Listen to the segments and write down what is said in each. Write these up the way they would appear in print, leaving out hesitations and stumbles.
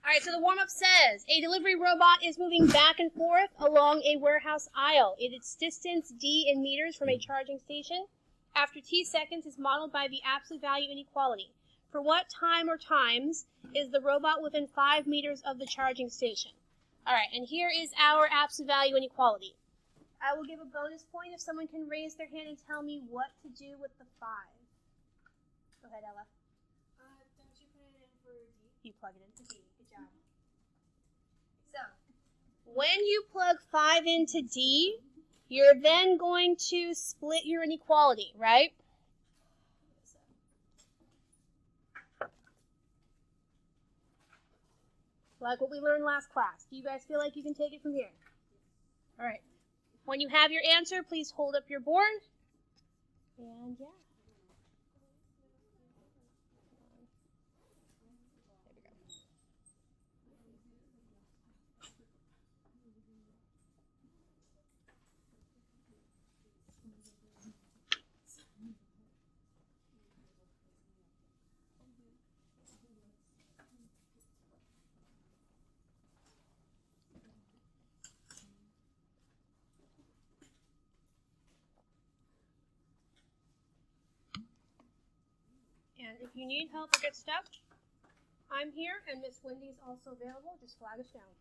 All right, so the warm-up says, a delivery robot is moving back and forth along a warehouse aisle. Its distance, d in meters from a charging station, after t seconds is modeled by the absolute value inequality. For what time or times is the robot within 5 meters of the charging station? All right, and here is our absolute value inequality. I will give a bonus point if someone can raise their hand and tell me what to do with the 5. Go ahead, Ella. Don't you put it in for D? You plug it into D. Good job. So, when you plug 5 into D, you're then going to split your inequality, right? Like what we learned last class. Do you guys feel like you can take it from here? All right. When you have your answer, please hold up your board. And yeah. There we go. And if you need help or get stuck, I'm here, and Miss Wendy's also available. Just flag us down.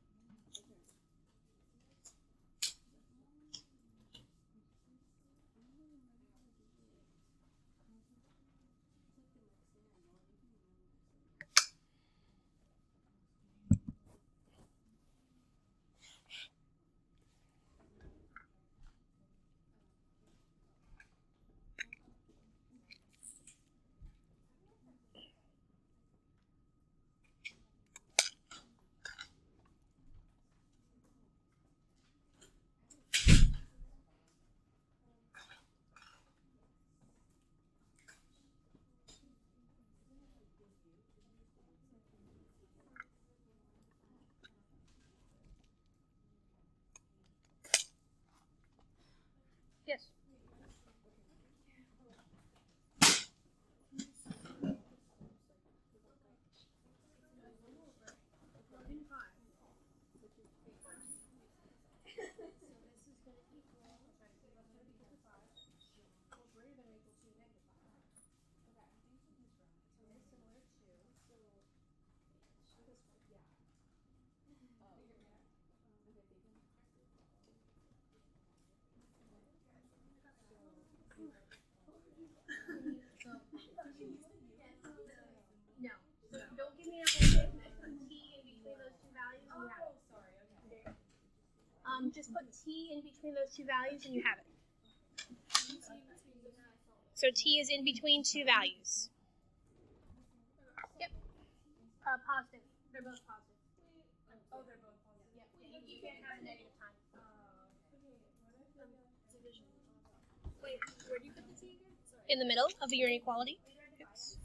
Yes. No. Don't give me a whole thing. Put T in between those two values and you have it. Just put T in between those two values and you have it. So T is in between two values. Yep. Positive. They're both positive. Oh, they're both positive. Yep. You can't have a negative time. Wait, where do you put the T again? Sorry. In the middle of your inequality. Oops.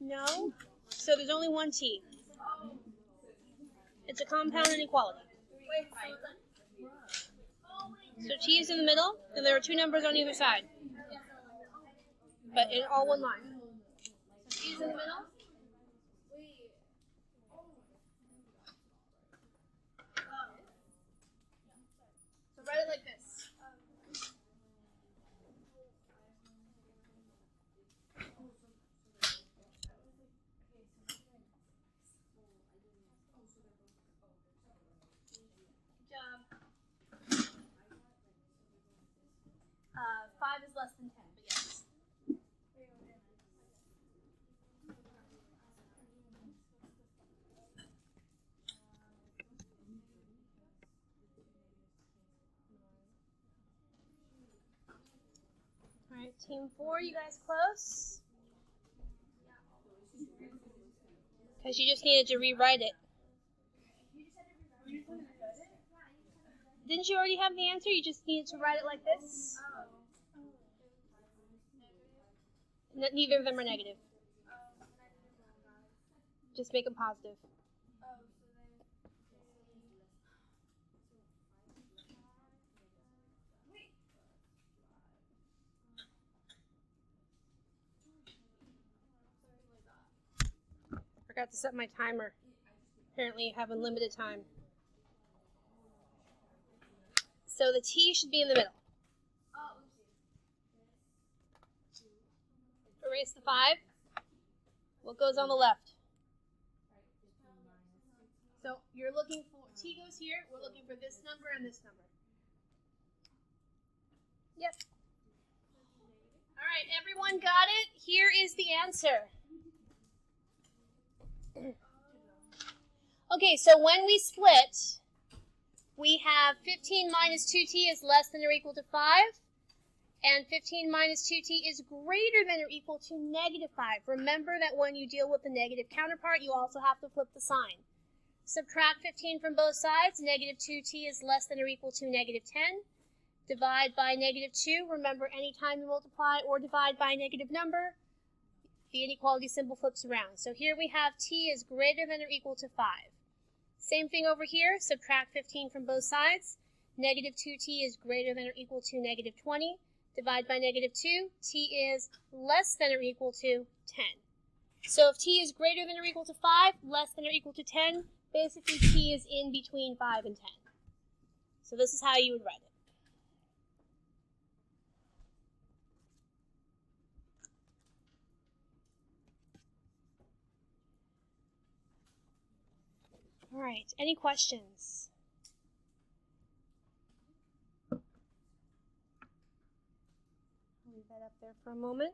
No. So there's only one T. It's a compound inequality. So T is in the middle, and there are two numbers on either side. But in all one line. So T is in the middle. So write it like this. Good job. 5 is less than 10, but yes. All right, team 4, you guys close? Because you just needed to rewrite it. Didn't you already have the answer? You just needed to write it like this? Neither of them are negative. Just make them positive. Forgot to set my timer. Apparently you have unlimited time. So the t should be in the middle. Erase the 5. What goes on the left? So you're looking for, t goes here, we're looking for this number and this number. Yep. All right, everyone got it? Here is the answer. Okay, so when we split, we have 15 minus 2t is less than or equal to 5, and 15 minus 2t is greater than or equal to negative 5. Remember that when you deal with the negative counterpart, you also have to flip the sign. Subtract 15 from both sides. Negative 2t is less than or equal to negative 10. Divide by negative 2. Remember, anytime you multiply or divide by a negative number, the inequality symbol flips around. So here we have t is greater than or equal to 5. Same thing over here. Subtract 15 from both sides. Negative 2t is greater than or equal to negative 20. Divide by negative 2. T is less than or equal to 10. So if t is greater than or equal to 5, less than or equal to 10, basically t is in between 5 and 10. So this is how you would write it. All right, any questions? I'll leave that up there for a moment.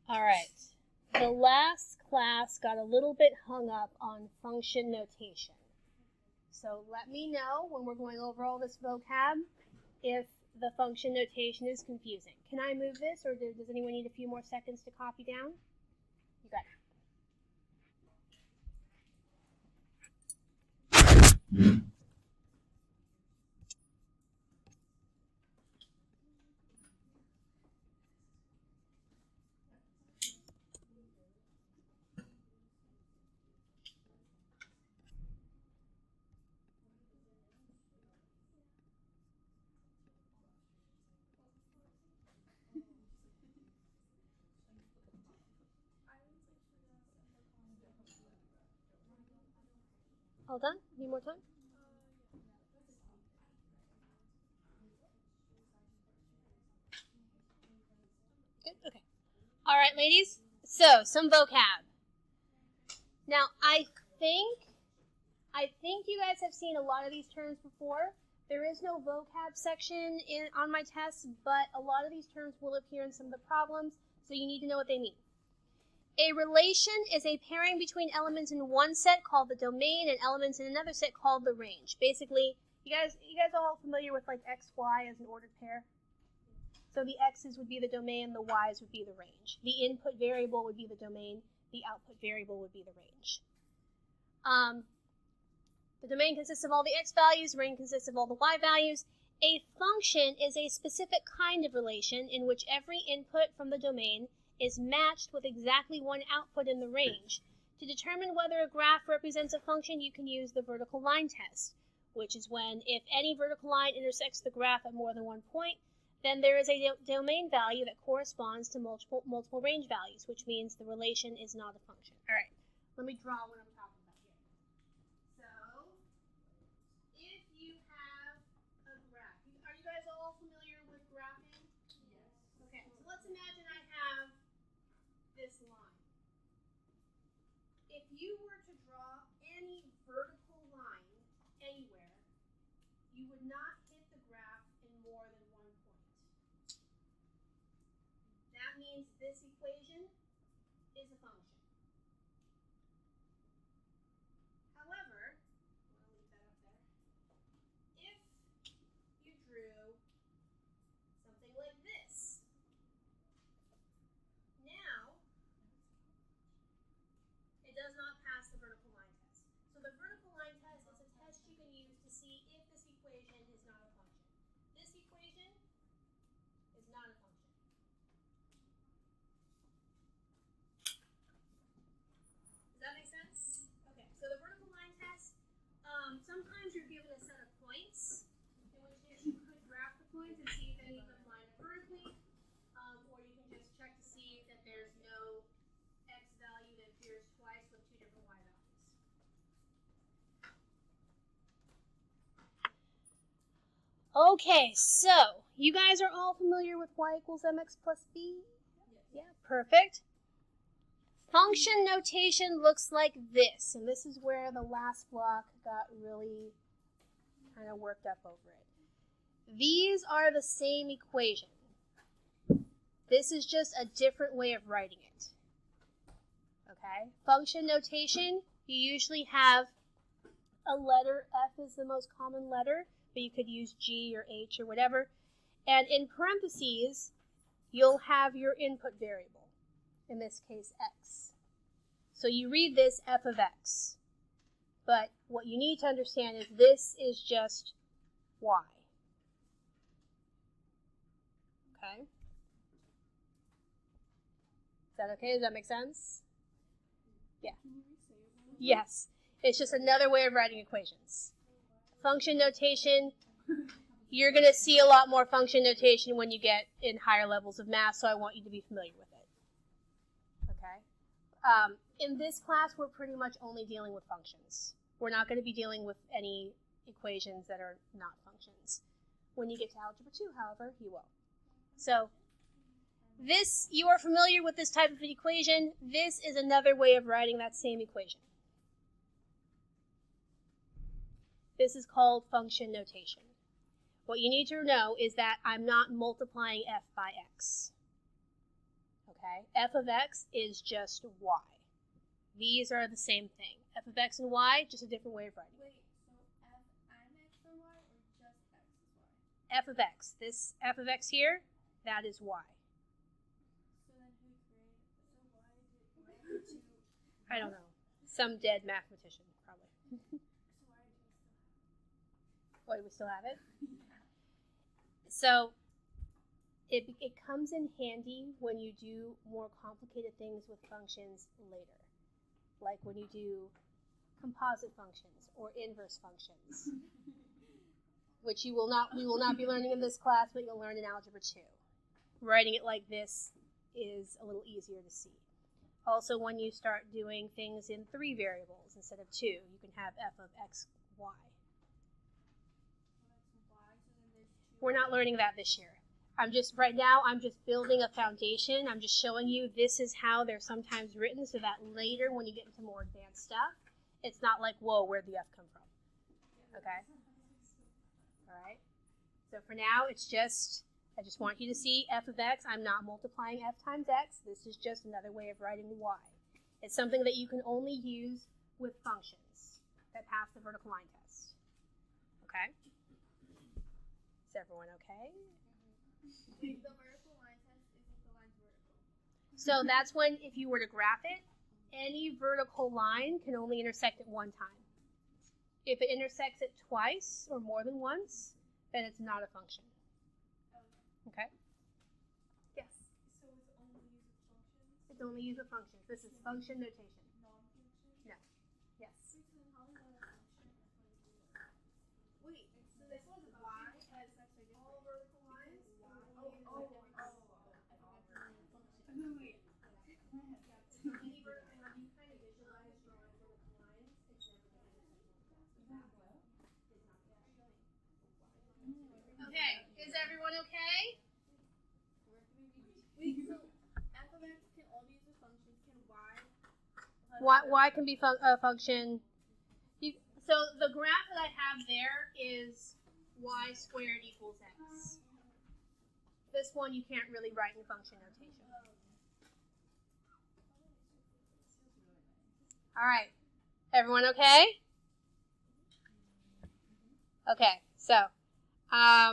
All right, the last class got a little bit hung up on function notation. So let me know when we're going over all this vocab if the function notation is confusing. Can I move this, or does anyone need a few more seconds to copy down? You got it. All done? Need more time? Good? Okay. All right, ladies. So, some vocab. Now, I think you guys have seen a lot of these terms before. There is no vocab section on my test, but a lot of these terms will appear in some of the problems, so you need to know what they mean. A relation is a pairing between elements in one set called the domain and elements in another set called the range. Basically, you guys all familiar with like x, y as an ordered pair? So the x's would be the domain, the y's would be the range. The input variable would be the domain, the output variable would be the range. The domain consists of all the x values, the range consists of all the y values. A function is a specific kind of relation in which every input from the domain is matched with exactly one output in the range. To determine whether a graph represents a function, you can use the vertical line test, which is when if any vertical line intersects the graph at more than one point, then there is a domain value that corresponds to multiple range values, which means the relation is not a function. All right, let me draw what I'm talking about here. So, if you have a graph, are you guys all familiar with graphing? Yes. Okay, so let's imagine I have this line. If you were to draw any vertical line anywhere, you would not hit the graph in more than one point. That means this equation is a function. However, I'll leave that up there. If you drew something like this, now it does not pass the vertical line test. So the vertical line test is a test you can use see if this equation is not a function. This equation is not a function. Does that make sense? Okay, so the vertical line test, sometimes you're given a set of points, in which case you could graph the points and see if any of them line up vertically, or you can just check to see that there's no x value that appears twice with two different y values. Okay, so you guys are all familiar with y equals mx plus b? Yes. Yeah, perfect. Function notation looks like this, and this is where the last block got really kind of worked up over it. These are the same equation. This is just a different way of writing it. Okay? Function notation, you usually have a letter. F is the most common letter, but you could use G or H or whatever. And in parentheses, you'll have your input variable, in this case x. So you read this f of x. But what you need to understand is this is just y. Okay? Is that okay? Does that make sense? Yeah. Yes. It's just another way of writing equations. Function notation, you're going to see a lot more function notation when you get in higher levels of math, so I want you to be familiar with it. Okay? In this class, we're pretty much only dealing with functions. We're not going to be dealing with any equations that are not functions. When you get to Algebra 2, however, you will. So, this, you are familiar with this type of equation. This is another way of writing that same equation. This is called function notation. What you need to know is that I'm not multiplying f by x. Okay? F of x is just y. These are the same thing. F of x and y, just a different way of writing. Wait, so f and x are y, or just x is y? F of x. This f of x here, that is y. So then who created it? So why did you... I don't know. Some dead mathematician, probably. So why do we still have it? Why do we still have it? So, it comes in handy when you do more complicated things with functions later. Like when you do composite functions or inverse functions, which we will not be learning in this class, but you'll learn in Algebra 2. Writing it like this is a little easier to see. Also, when you start doing things in 3 variables instead of 2, you can have f of x, y. We're not learning that this year. Right now, I'm just building a foundation. I'm just showing you this is how they're sometimes written so that later when you get into more advanced stuff, it's not like, whoa, where'd the f come from? Okay? All right? So for now, I just want you to see f of x. I'm not multiplying f times x. This is just another way of writing y. It's something that you can only use with functions that pass the vertical line test. Okay? Is everyone okay? Wait, the vertical line test is if the line's vertical. So that's when, if you were to graph it, any vertical line can only intersect it one time. If it intersects it twice or more than once, then it's not a function. Okay? Yes? So it's only used with functions? It's only used with functions. This is function notation. Non-function? No. Yes. Wait, so then how is that a function? Wait, so this was y as all vertical lines? Wait. So any vertical line, you kind of visualize drawing vertical lines, it's never going to intersect with that one. Is not the actual. Okay, is everyone okay? Wait, so f of x can all be used with functions. Can Y can be a function. So the graph that I have there is y squared equals x. This one you can't really write in function notation. All right. Everyone okay? Okay, so I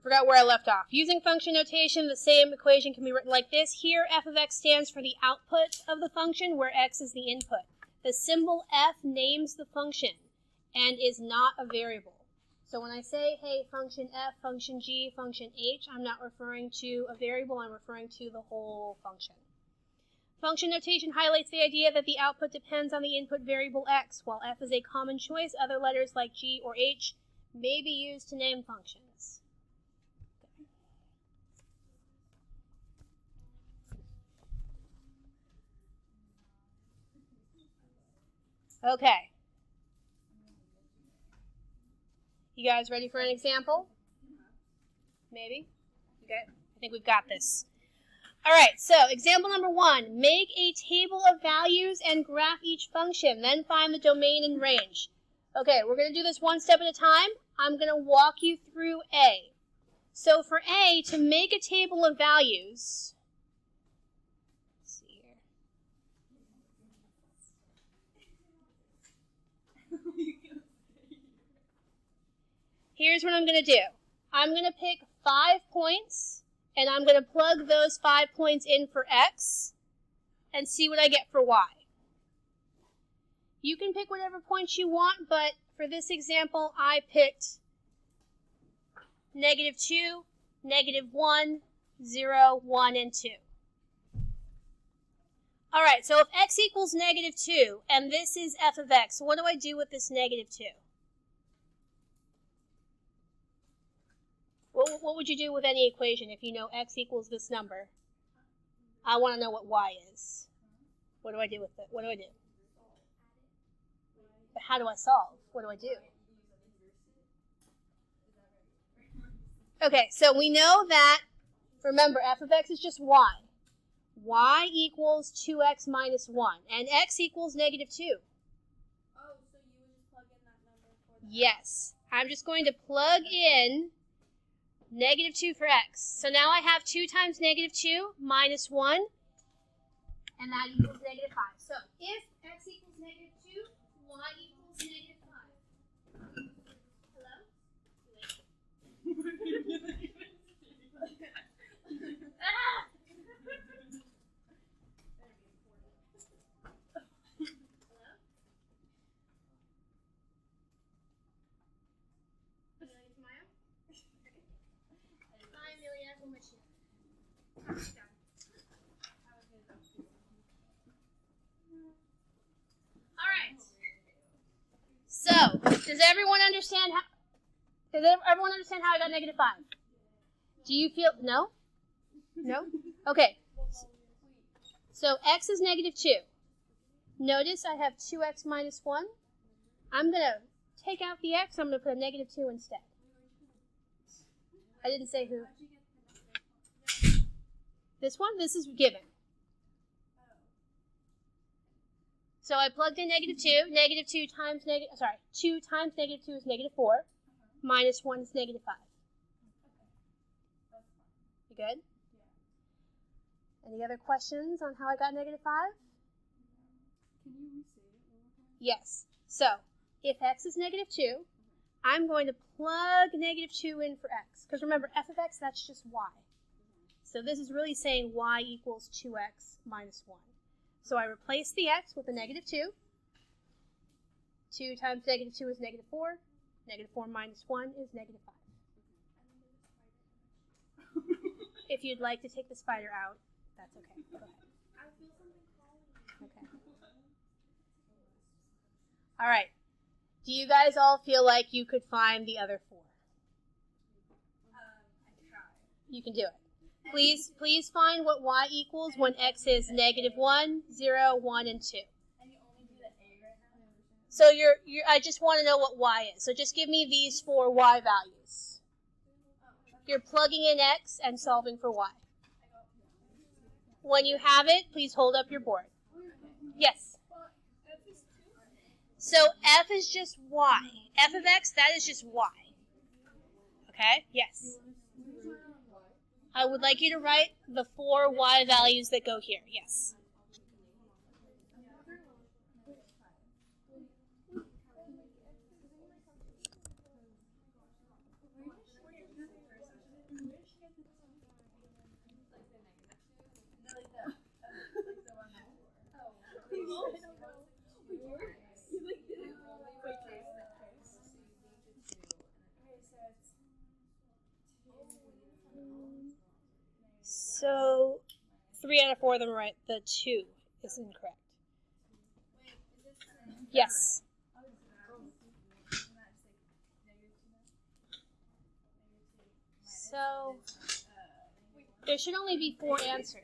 forgot where I left off. Using function notation, the same equation can be written like this. Here, f of x stands for the output of the function, where x is the input. The symbol f names the function and is not a variable. So when I say, hey, function f, function g, function h, I'm not referring to a variable, I'm referring to the whole function. Function notation highlights the idea that the output depends on the input variable x. While f is a common choice, other letters like g or h may be used to name functions. Okay. You guys ready for an example? Maybe? Okay. I think we've got this. All right, so example number 1. Make a table of values and graph each function, then find the domain and range. Okay, we're going to do this one step at a time. I'm going to walk you through A. So for A, to make a table of values, let's see here. Here's what I'm going to do. I'm going to pick 5 points, and I'm going to plug those 5 points in for x and see what I get for y. You can pick whatever points you want, but for this example, I picked -2, -1, 0, 1, and 2. All right, so if x equals -2, and this is f of x, what do I do with this -2? What would you do with any equation if you know x equals this number? I want to know what y is. What do I do with it? What do I do? But how do I solve? What do I do? Okay, so we know that, remember, f of x is just y. Y equals 2x minus 1, and x equals -2. Oh, so you would just plug in that number for that? Yes, I'm just going to plug in -2 for x. So now I have 2 times -2 minus 1, and that equals -5. So if x equals -2, y equals -5. Hello? Ah! Hello? Amelia Tamayo? Hi, Amelia. We'll miss you. All right. So, does everyone understand how? Does everyone understand how I got -5? Do you feel no? No? Okay. So x is -2. Notice I have 2x minus 1. I'm gonna take out the x. I'm gonna put a -2 instead. I didn't say who. This one? This is given. So I plugged in -2. -2 times 2 times -2 is -4. Minus 1 is -5. You good? Any other questions on how I got -5? Can you restate it one more time? Yes. So if x is -2, I'm going to plug -2 in for x. Because remember, f of x, that's just y. So this is really saying y equals 2x minus 1. So I replace the x with a -2. 2 times -2 is -4. -4 minus 1 is -5. If you'd like to take the spider out, that's okay. Go ahead. I feel something calling me. Okay. All right. Do you guys all feel like you could find the other 4? I tried. You can do it. Please find what y equals when x is -1, 0, 1, and 2. And you only do the A right now? So I just want to know what y is. So just give me these 4 y values. You're plugging in x and solving for y. When you have it, please hold up your board. Yes? So f is just y. F of x, that is just y. Okay? Yes. I would like you to write the 4 y values that go here. Yes. So 3 out of 4 of them are right. The 2 is incorrect. Yes. So there should only be 4 answers.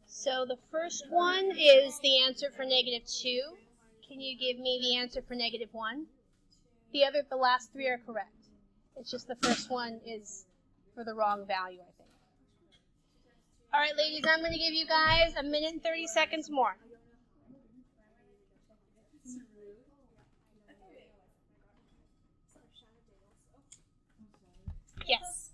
So the first one is the answer for -2. Can you give me the answer for -1? The last 3 are correct. It's just the first one is for the wrong value, I think. All right, ladies, I'm going to give you guys 1 minute and 30 seconds more. Yes.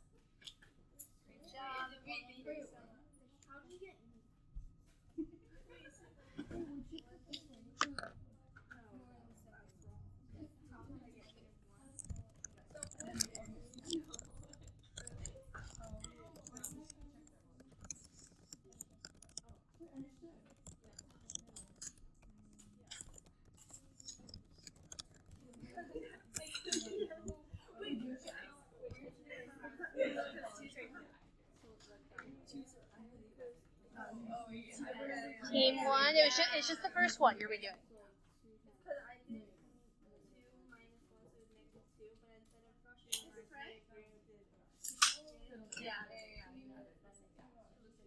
Team 1, it's just the first one you're redoing.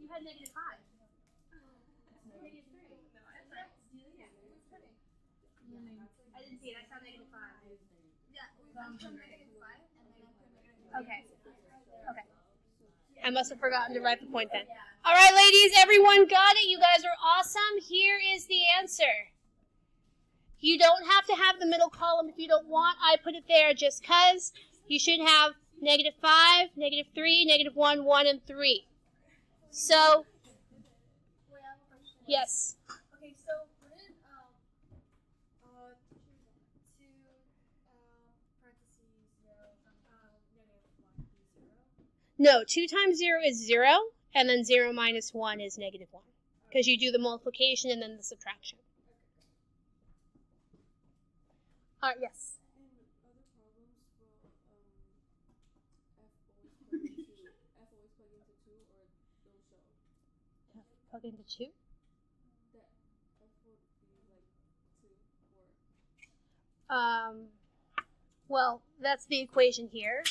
You had -5. I didn't see it. I saw -5. Okay. I must have forgotten to write the point then. All right, ladies, everyone got it. You guys are awesome. Here is the answer. You don't have to have the middle column if you don't want. I put it there just because. You should have -5, -3, -1, 1, and 3. So, yes. Okay, so wouldn't 2 parentheses 0 -1 be 0? No, 2 times 0 is 0, and then 0 minus 1 is -1. Because you do the multiplication and then the subtraction. All right, yes. Plug into 2? Well, that's the equation here.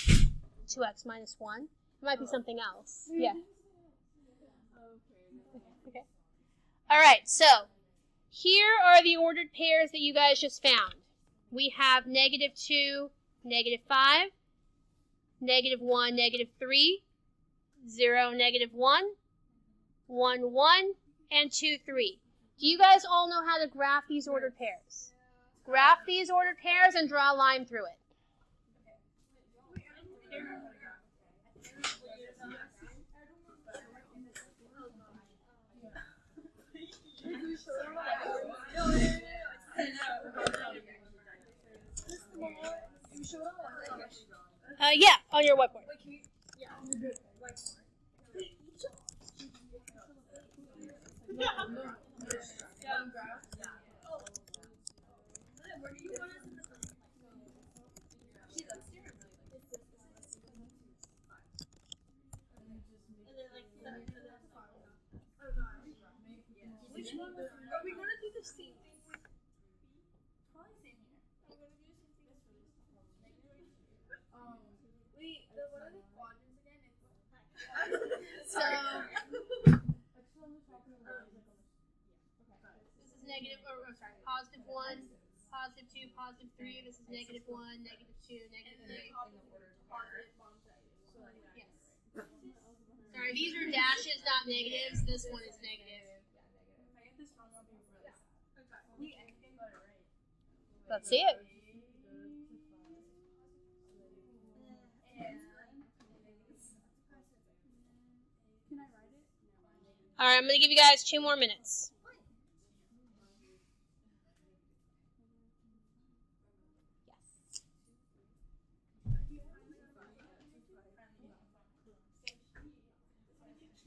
2x minus 1. It might be something else. Yeah. Okay. All right, so here are the ordered pairs that you guys just found. We have -2, -5, -1, -3, 0, -1, 1, 1, and 2, 3. Do you guys all know how to graph these ordered pairs? Graph these ordered pairs and draw a line through it. Yeah, on your whiteboard. Which one? Are we going to do the same thing with probably same here? We're going to do the same thing with wait, what are the quadrants again? So This is positive 1, positive 2, positive 3. This is negative 1, negative 2, negative 3. Yes. Sorry, these are dashes, not negatives. This one is negative. Let's see it. All right, I'm going to give you guys 2 more minutes.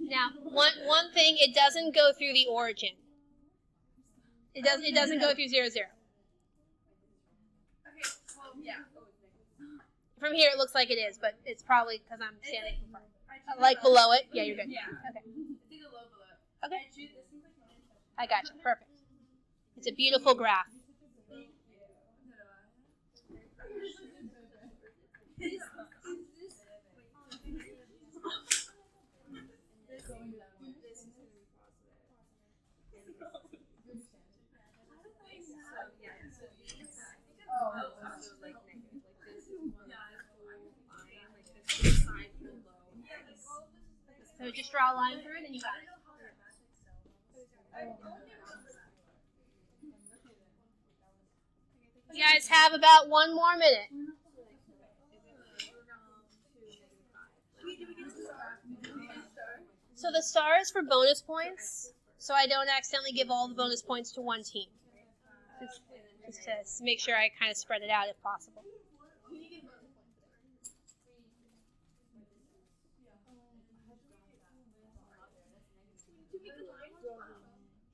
Now, one thing, it doesn't go through the origin. It doesn't go through 0, 0. From here, it looks like it is, but it's probably because I'm standing in front. Like below it? Yeah, you're good. Yeah. Okay. It's like a low below. Okay. I got you. Perfect. It's a beautiful graph. So just draw a line through it and you got it. You guys have about 1 more minute. So the star is for bonus points, so I don't accidentally give all the bonus points to one team. Just to make sure I kind of spread it out if possible.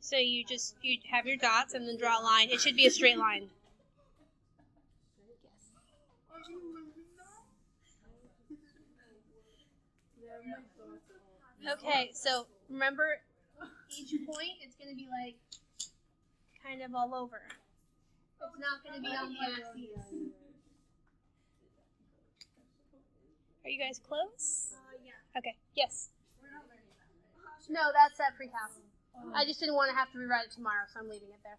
So you have your dots and then draw a line. It should be a straight line. Okay, so remember each point, it's going to be like kind of all over. It's not going to be on the axis. Are you guys close? Yeah. Okay, yes. We're not learning that. No, that's at pre-calc. I just didn't want to have to rewrite it tomorrow, so I'm leaving it there.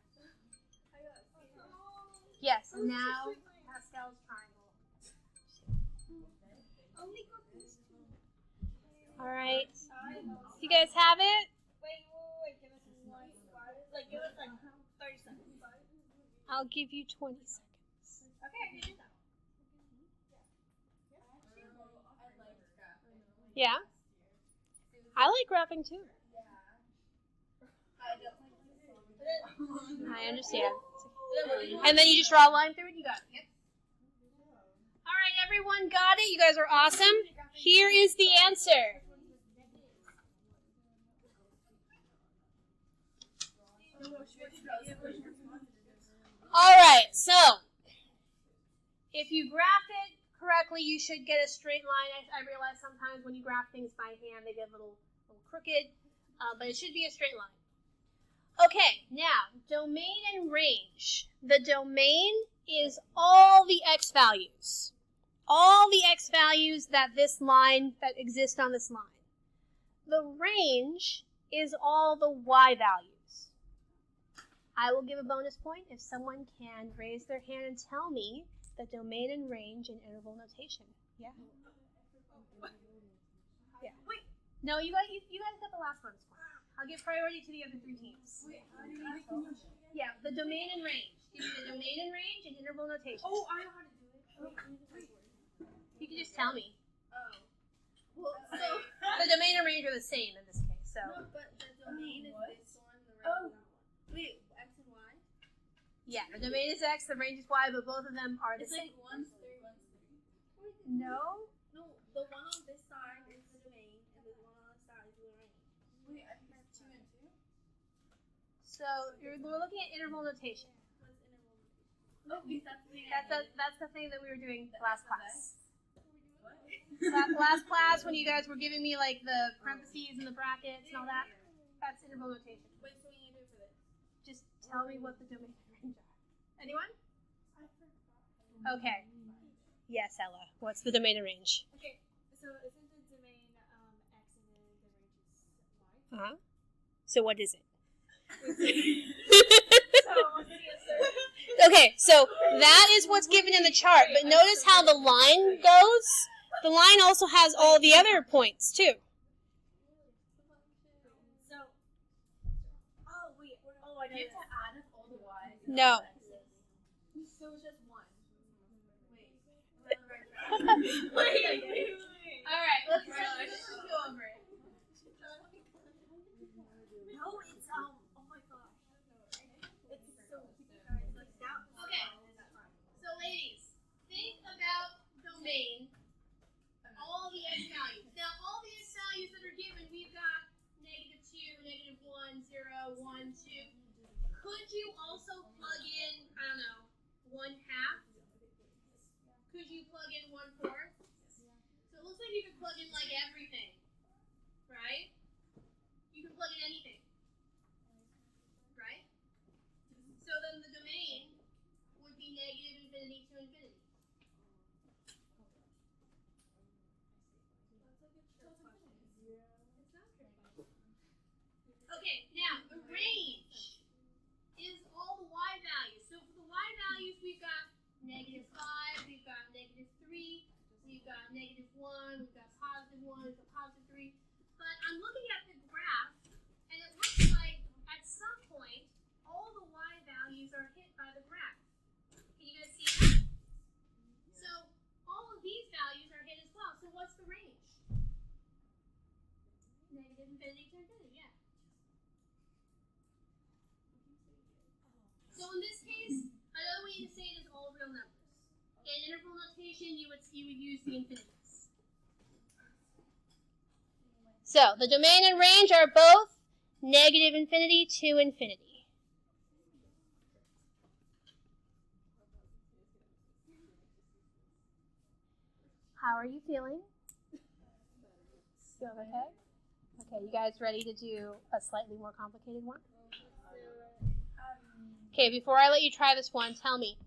Yes, and now Pascal's triangle. All right. You guys have it? Wait. Give us one. Like, give us like 30 seconds. I'll give you 20 seconds. Okay, I can do that. Yeah? I like graphing too. I understand. And then you just draw a line through it, you got it. Yep. All right, everyone got it. You guys are awesome. Here is the answer. All right, so if you graph it correctly, you should get a straight line. I realize sometimes when you graph things by hand, they get a little crooked, but it should be a straight line. Okay, now, domain and range. The domain is all the x values. All the x values that exist on this line. The range is all the y values. I will give a bonus point if someone can raise their hand and tell me the domain and range in interval notation. Yeah? Yeah. Wait. No, you guys got the last bonus point. I'll give priority to the other 3 teams. Yeah, the domain and range. Give me the domain and range and interval notation. Oh, I know how to do it. You can just tell me. Oh. Well, so... The domain and range are the same in this case, so. No, but the domain is this one, the range is that one. Wait, x and y? Yeah, the domain is x, the range is y, but both of them are the same. It's like 1's 3, 1's 3. No? No, the one on this side is the domain, and the one on this side is the range. Wait, I think it's 2 and 2? So we're looking at interval notation. What's interval notation? Oh, that's the thing. That's the thing that we were doing last class. What? Last class when you guys were giving me like the parentheses and the brackets and all that. That's interval notation. Wait, so what do you do for this? Just tell me what the domain and range are. Anyone? I forgot. Okay. Yes, Ella. What's the domain and range? Okay, so isn't the domain x and then the range is y? So what is it? So Okay, so that is what's given in the chart, but notice how the line goes? The line also has all the other points, too. So, oh wait, oh I know. You have to add up all the y's. No. So it's just one. Wait. All right, let's go over it. No, it's oh my gosh. It's so like that. Okay. So ladies, think about domain, all the x values. Now all the x values that are given, we've got -2, -1, 0, 1, 2. Could you also plug in, I don't know, 1/2? Could you plug in 1/4? So it looks like you can plug in like everything, right? You can plug in anything, right? So then the domain would be -infinity to infinity. Okay, now the range is all the y values. So for the y values, we've got -5, we've got -3, we've got -1, we've got +1, we've got +3. But I'm looking at the graph, and it looks like at some point, all the y values are hit by the graph. Can you guys see that? So all of these values are hit as well. So what's the range? -infinity to infinity, yeah. So in this case, another way to say it is all real numbers. In interval notation, you would use the infinities. So the domain and range are both -infinity to infinity. How are you feeling? Feel okay? Okay, you guys ready to do a slightly more complicated one? Okay, before I let you try this one, tell me,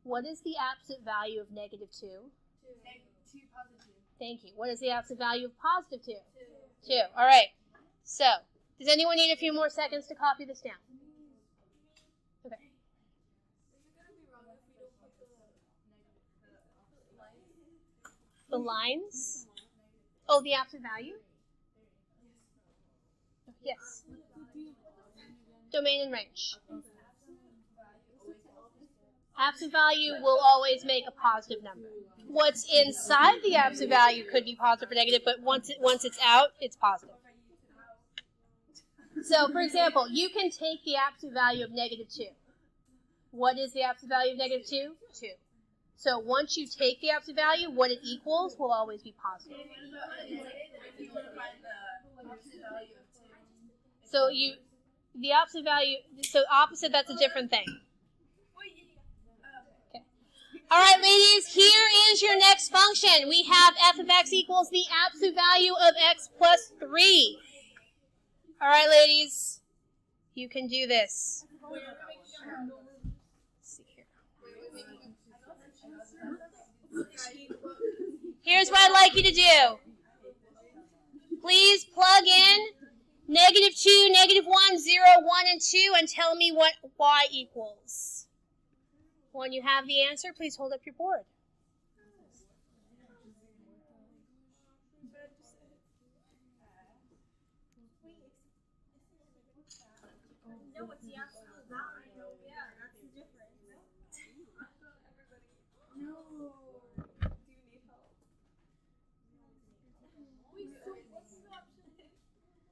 what is the absolute value of -2? 2 positive. Thank you. What is the absolute value of +2? 2. All right. So, does anyone need a few more seconds to copy this down? Okay. The lines? Oh, the absolute value? Yes. Domain and range. Absolute value will always make a positive number. What's inside the absolute value could be positive or negative, but once it's out, it's positive. So, for example, you can take the absolute value of -2. What is the absolute value of -2? 2. So once you take the absolute value, what it equals will always be positive. So the absolute value, so opposite, that's a different thing. Okay. All right, ladies, here is your next function. We have f of x equals the absolute value of x plus 3. All right, ladies, you can do this. Here's what I'd like you to do. Please plug in -2, -1, 0, 1, and 2 and tell me what y equals. When you have the answer, please hold up your board. No, it's the absolute value. Yeah, that's the difference. No. Do you need help? Wait, so what's the option?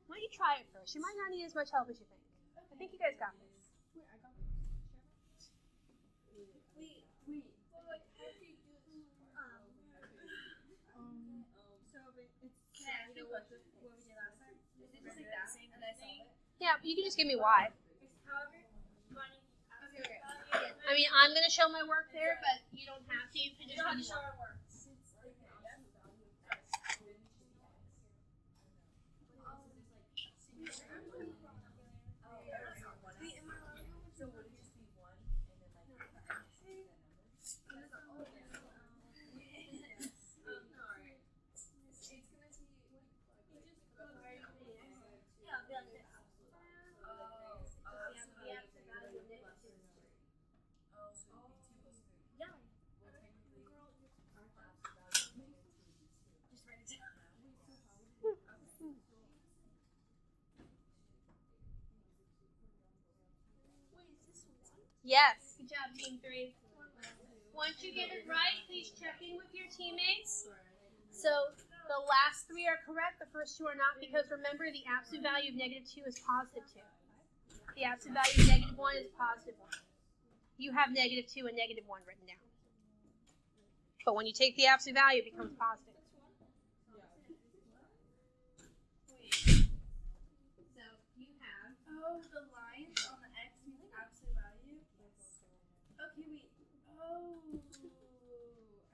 Why don't you try it first? You might not need as much help as you think. I think you guys got this. Wait, I got this. Wait. Well, like, how do you do this? So it's exactly what we did last time. Is it just like that? And I solve it? Yeah, you can just give me y. However, okay. I mean, I'm going to show my work there, but you don't have to. You can You just don't have give to me show y. our work. So would it just be 1 and then like Yes. Good job, team 3. Once you get it right, please check in with your teammates. So the last 3 are correct. The first 2 are not, because remember, the absolute value of -2 is positive 2. The absolute value of -1 is positive 1. You have -2 and -1 written down. But when you take the absolute value, it becomes positive. So you have... Oh, the lines on the x mean the absolute value? Yes. Okay, wait. Oh.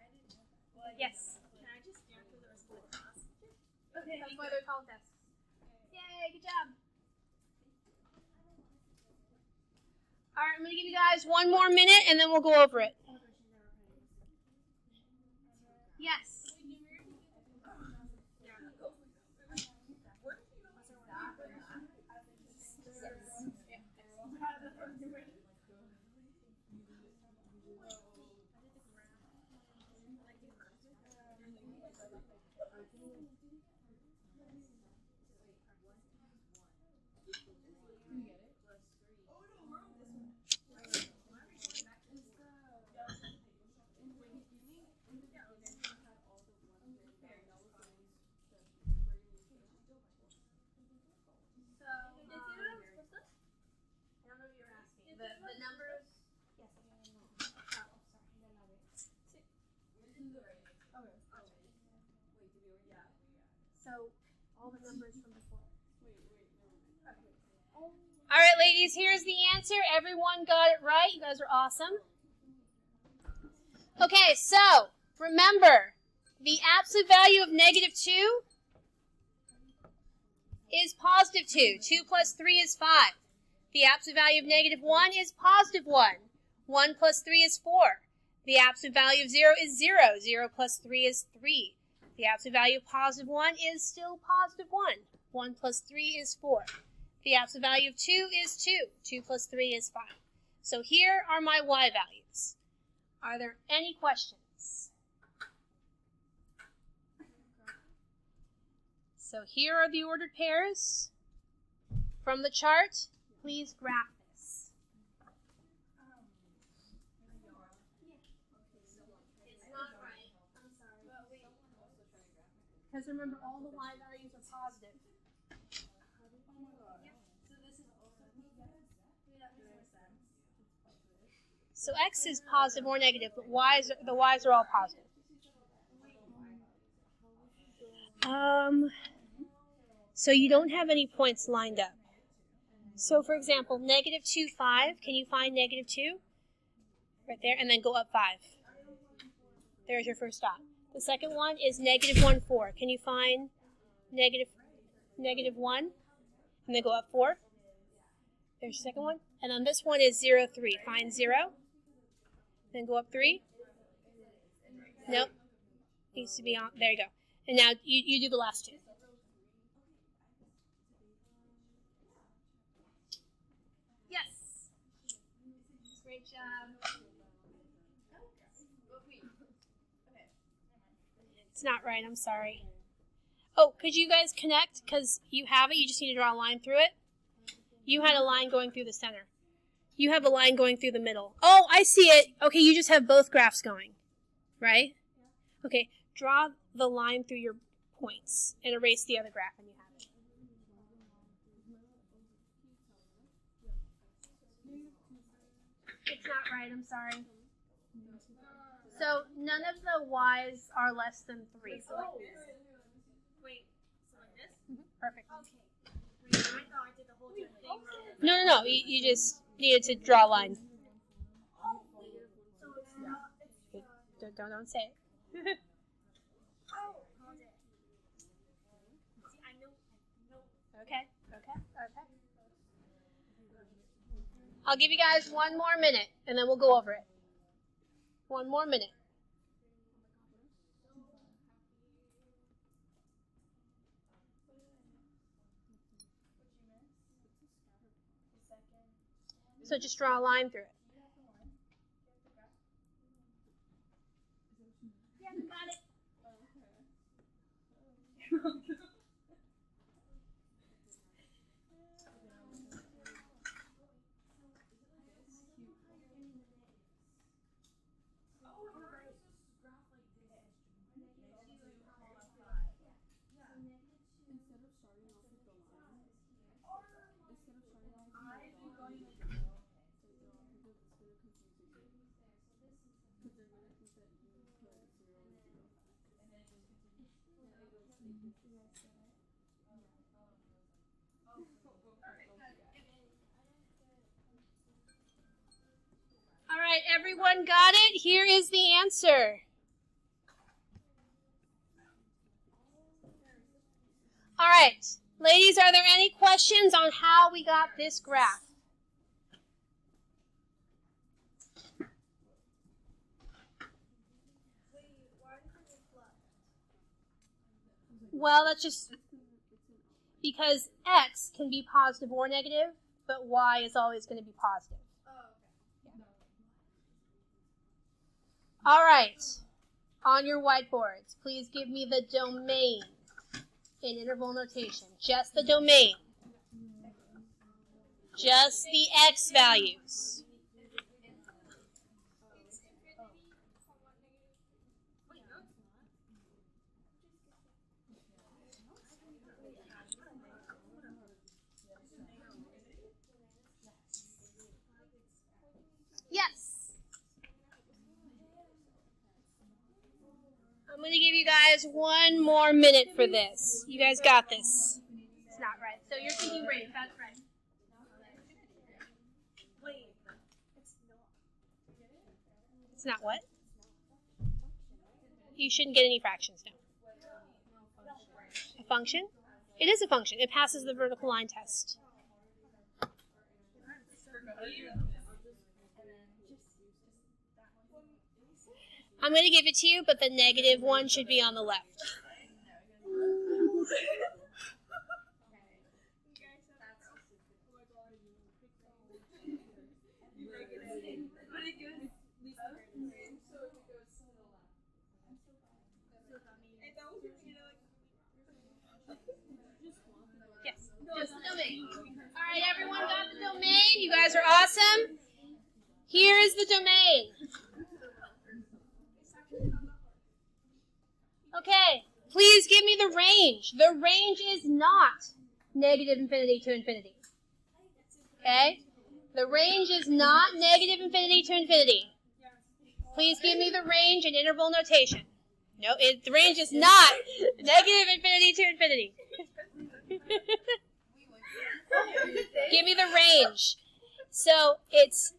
I didn't know that. Well, Yes. Can I just stand for the rest of the class? Okay, that's why they're called desks. Yay, good job. All right, I'm going to give you guys 1 more minute, and then we'll go over it. Yes. The numbers. Yes. So all the numbers from before. All right, ladies, here's the answer. Everyone got it right. You guys are awesome. Okay, so remember, the absolute value of -2 is positive 2. 2 plus 3 is 5. The absolute value of -1 is positive 1. 1 plus 3 is 4. The absolute value of 0 is 0. 0 plus 3 is 3. The absolute value of positive 1 is still positive 1. 1 plus 3 is 4. The absolute value of 2 is 2. 2 plus 3 is 5. So here are my y values. Are there any questions? So here are the ordered pairs from the chart. Please graph this. It's not right. I'm sorry. Because remember, all the y values are positive. So x is positive or negative, but the y's are all positive. So you don't have any points lined up. So for example, -2, 5. Can you find -2? Right there, and then go up 5. There's your first stop. The second one is -1, 4. Can you find -1? And then go up 4. There's your second one. And then this one is 0, 3. Find 0. Then go up 3. Nope. Needs to be on. There you go. And now you do the last 2. Yes. Great job. It's not right. I'm sorry. Oh, could you guys connect? Because you have it. You just need to draw a line through it. You had a line going through the center. You have a line going through the middle. Oh, I see it. Okay, you just have both graphs going, right? Okay, draw the line through your points and erase the other graph, and you have it. It's not right. I'm sorry. So none of the y's are less than 3. So like this. Wait, so like this? Perfect. Okay. Wait, I thought I did the whole thing wrong. No. You just needed to draw a line. So it's not. Don't say it. Oh, okay. See, I know. Okay. I'll give you guys 1 more minute, and then we'll go over it. 1 more minute. So just draw a line through it. Yeah, got it. All right, everyone got it? Here is the answer. All right, ladies, are there any questions on how we got this graph? Well, that's just because x can be positive or negative, but y is always going to be positive. All right, on your whiteboards, please give me the domain in interval notation. Just the domain. Just the x values. Yes. I'm going to give you guys 1 more minute for this. You guys got this. It's not right. So you're thinking range. That's right. It's not what? You shouldn't get any fractions now. A function? It is a function. It passes the vertical line test. I'm going to give it to you, but the negative one should be on the left. Yes, just the domain. All right, everyone got the domain? You guys are awesome. Here is the domain. Okay, please give me the range. The range is not negative infinity to infinity. Okay? The range is not negative infinity to infinity. Please give me the range in interval notation. No, the range is not negative infinity to infinity. Give me the range. So it's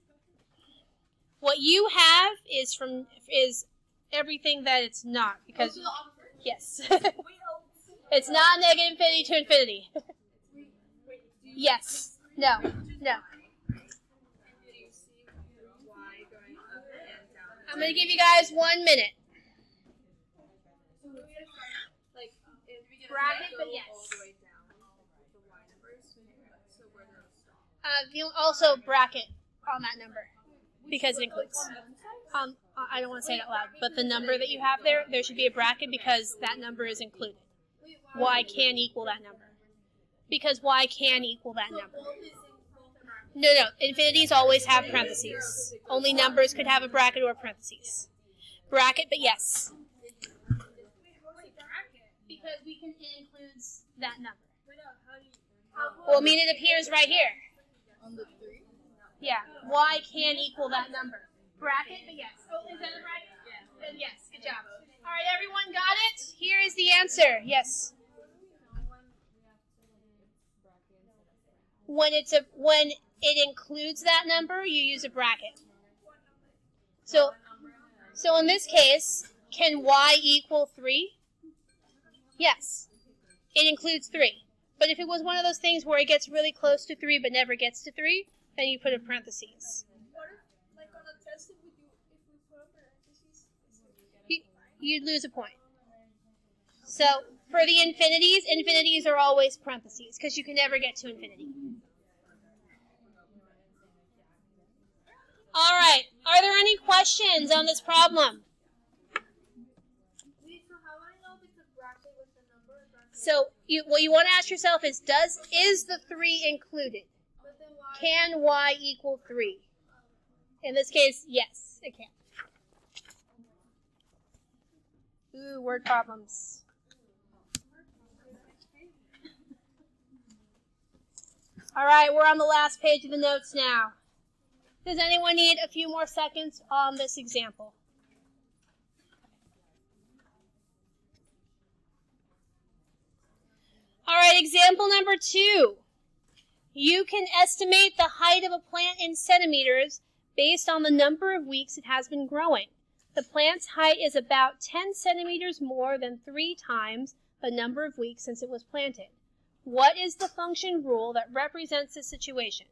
what you have is everything that it's not, because yes. It's not negative infinity to infinity. Yes. No. I'm going to give you guys 1 minute. Bracket, but yes. Also bracket on that number, because it includes. I don't want to say it out loud, but the number that you have there should be a bracket because that number is included. Y can equal that number. Because y can equal that number. No, infinities always have parentheses. Only numbers could have a bracket or parentheses. Bracket, but yes. Because it includes that number. Well, I mean, it appears right here. On the 3? Yeah, y can equal that number. Bracket, but yes. Oh, is that a bracket? Yeah. Then yes, good job. All right, everyone got it? Here is the answer. Yes. When it includes that number, you use a bracket. So in this case, can y equal 3? Yes. It includes 3. But if it was one of those things where it gets really close to 3 but never gets to 3, then you put a parentheses. You'd lose a point. So for the infinities are always parentheses because you can never get to infinity. All right. Are there any questions on this problem? So what you want to ask yourself is the 3 included? Can y equal 3? In this case, yes, it can. Ooh, word problems. All right, we're on the last page of the notes now. Does anyone need a few more seconds on this example? All right, example number 2. You can estimate the height of a plant in centimeters based on the number of weeks it has been growing. The plant's height is about 10 centimeters more than 3 times the number of weeks since it was planted. What is the function rule that represents this situation?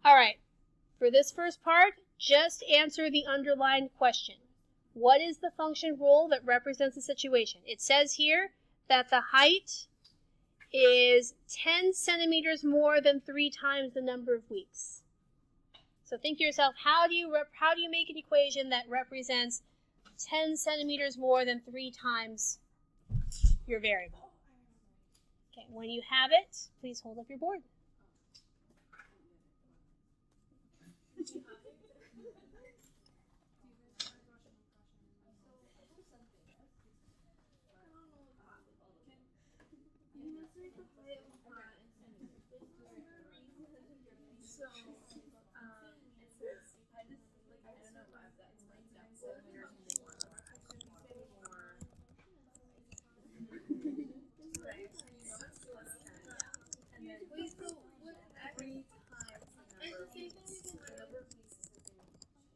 All right, for this first part, just answer the underlined question. What is the function rule that represents the situation? It says here that the height is 10 centimeters more than 3 times the number of weeks. So think to yourself, how do you make an equation that represents 10 centimeters more than 3 times your variable? Okay, when you have it, please hold up your board.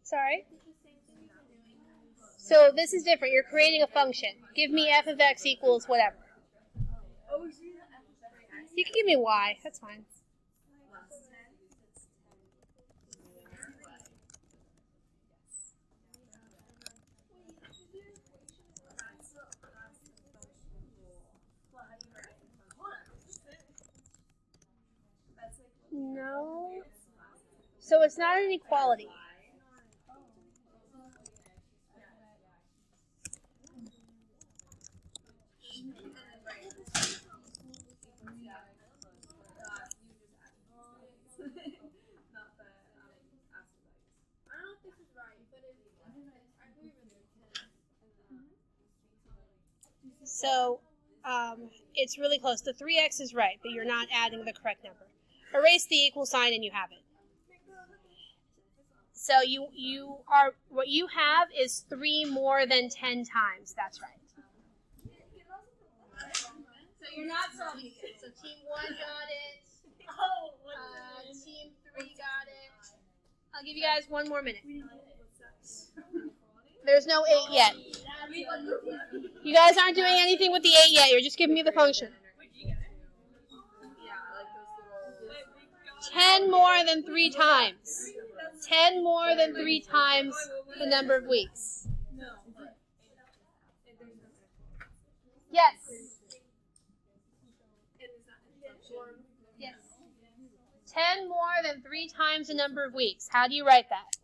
Sorry? So this is different. You're creating a function. Give me f of x equals whatever. You can give me y. That's fine. No. So it's not an equality. So it's really close. The 3x is right, but you're not adding the correct number. Erase the equal sign and you have it. So what you have is 3 more than 10 times. That's right. So you're not solving it. So team 1 got it. Team 3 got it. I'll give you guys 1 more minute. There's no 8 yet. You guys aren't doing anything with the 8 yet. You're just giving me the function. 10 more than 3 times. 10 more than 3 times the number of weeks. Yes. Yes. 10 more than 3 times the number of weeks. How do you write that?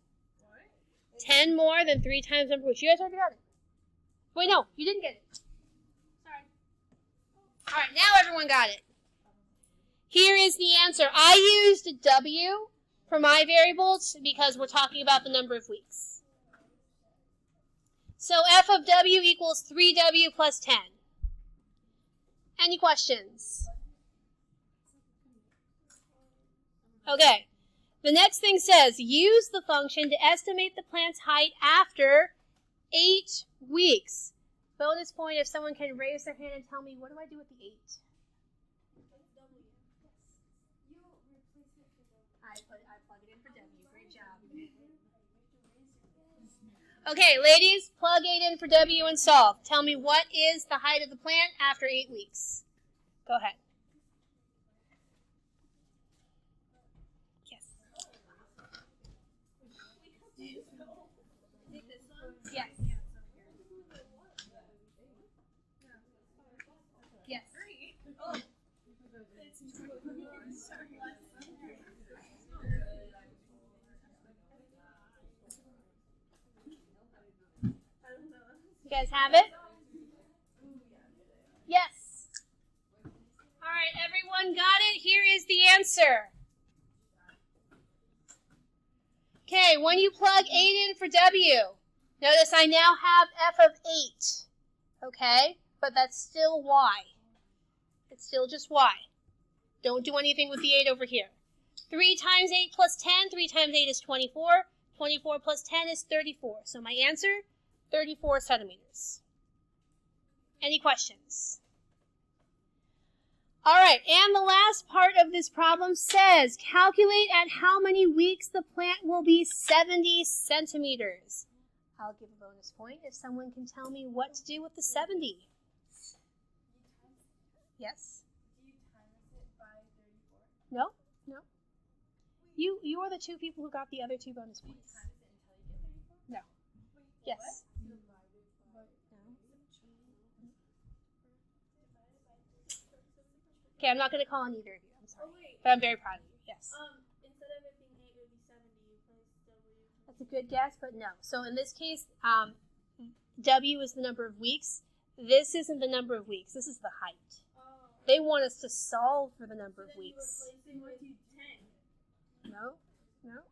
10 more than 3 times the number of weeks. You guys already got it. Wait, no, you didn't get it. Sorry. All right, now everyone got it. Here is the answer. I used W for my variables because we're talking about the number of weeks. So f of W equals 3W plus 10. Any questions? Okay. The next thing says, use the function to estimate the plant's height after 8 weeks. Bonus point if someone can raise their hand and tell me, what do I do with the 8? I plug it in for W. Great job. Okay, ladies, plug 8 in for W and solve. Tell me, what is the height of the plant after 8 weeks? Go ahead. Yes. Yes. Yes. You guys have it? Yes. All right, everyone got it? Here is the answer. Okay, when you plug 8 in for W, notice I now have f of 8. Okay, but that's still y. It's still just y. Don't do anything with the 8 over here. 3 times 8 plus 10, 3 times 8 is 24. 24 plus 10 is 34. So my answer, 34 centimeters. Any questions? All right, and the last part of this problem says, calculate at how many weeks the plant will be 70 centimeters. I'll give a bonus point if someone can tell me what to do with the 70. Yes? Do you times it by 34? No? No? You are the two people who got the other two bonus Do you points. times it until you get 34? No. Wait, Yes. what? Okay, I'm not going to call on either of you. I'm sorry. Oh, wait. But I'm very proud of you. Yes. Instead of it being 8, it would be 70. You place W. That's a good guess, but no. So in this case, W is the number of weeks. This isn't the number of weeks. This is the height. Oh. They want us to solve for the number of Then weeks. you replace it with 10. No? No?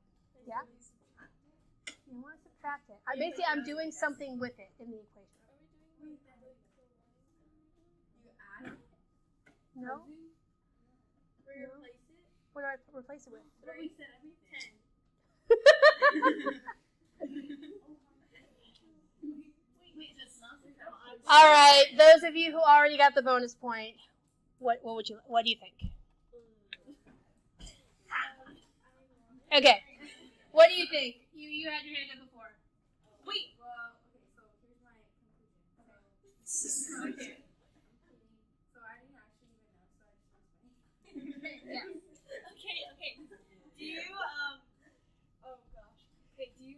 Yeah? You want to subtract it. Basically, I'm doing something with it in the equation. You add it? No? Replace it? What do I replace it with? But we said every 10. Wait, that's not the All right, those of you who already got the bonus point, what do you think? Okay, what do you think? You had your hand up before. Wait. Well, okay. So here's my conclusion. Okay. So I didn't actually even know. So I just went. Yeah. Okay. Do you Oh gosh. Okay. Do you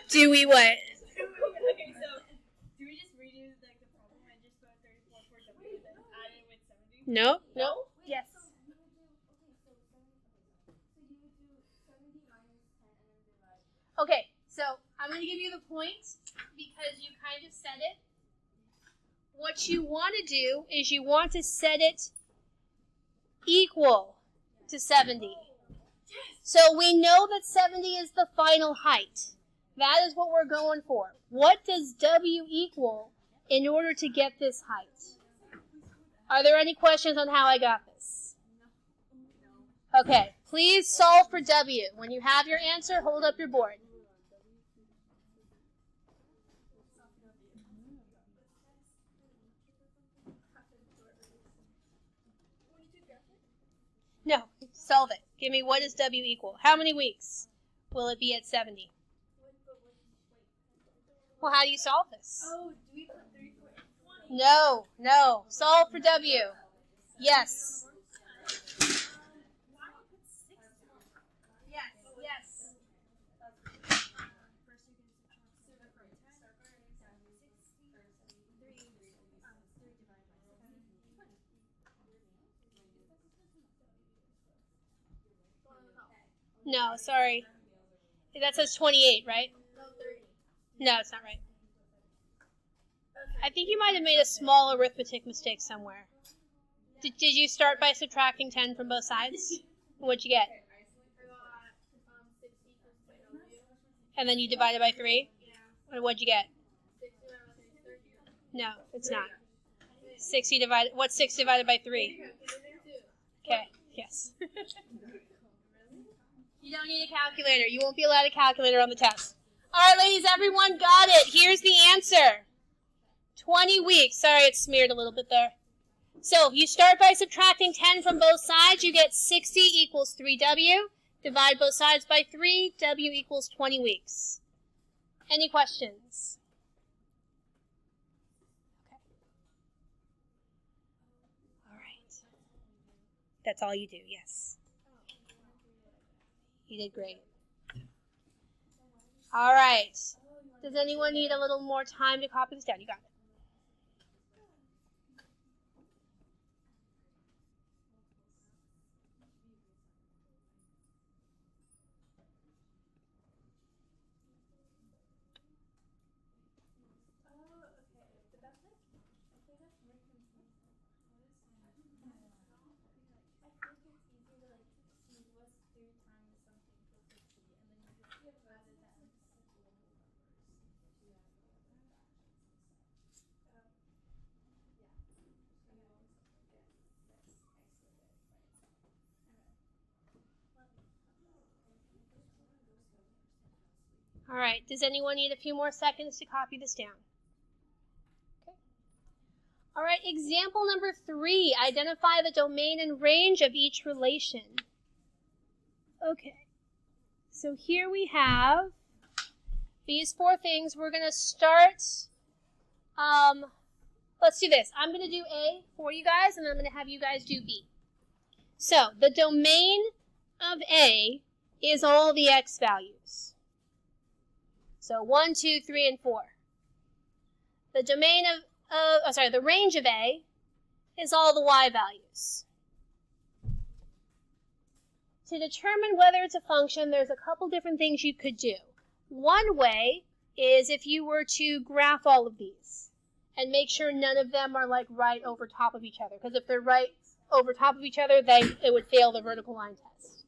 do we what? Okay. So do we just redo like the problem and just put 34 for W then add it with 70? No. No. Yes. So you would do you would do 70 minus 10 and then divide. Okay, so I'm going to give you the point because you kind of said it. What you want to do is you want to set it equal to 70. So we know that 70 is the final height. That is what we're going for. What does W equal in order to get this height? Are there any questions on how I got this? Okay, please solve for W. When you have your answer, hold up your board. No, solve it. Give me what does W equal. How many weeks will it be at 70? Well, how do you solve this? Oh, do we put 34? No. Solve for W. Yes. Yes. No, sorry. That says 28, right? No, it's not right. I think you might have made a small arithmetic mistake somewhere. Did you start by subtracting 10 from both sides? What'd you get? And then you divided by 3? Or what'd you get? No, it's not. 60 divided. What's 6 divided by 3? Okay, yes. You don't need a calculator. You won't be allowed a calculator on the test. All right, ladies, everyone got it. Here's the answer. 20 weeks. Sorry, it's smeared a little bit there. So you start by subtracting 10 from both sides. You get 60 equals 3W. Divide both sides by 3. W equals 20 weeks. Any questions? Okay. All right. That's all you do, yes. You did great. All right. Does anyone need a little more time to copy this down? You got it. All right. Does anyone need a few more seconds to copy this down? All right, example number 3. Identify the domain and range of each relation. Okay, so here we have these 4 things. We're going to start, let's do this. I'm going to do A for you guys, and then I'm going to have you guys do B. So, the domain of A is all the x values. So, 1, 2, 3, and 4. The domain the range of A is all the y values. To determine whether it's a function, there's a couple different things you could do. One way is if you were to graph all of these and make sure none of them are like right over top of each other. Because if they're right over top of each other, then it would fail the vertical line test.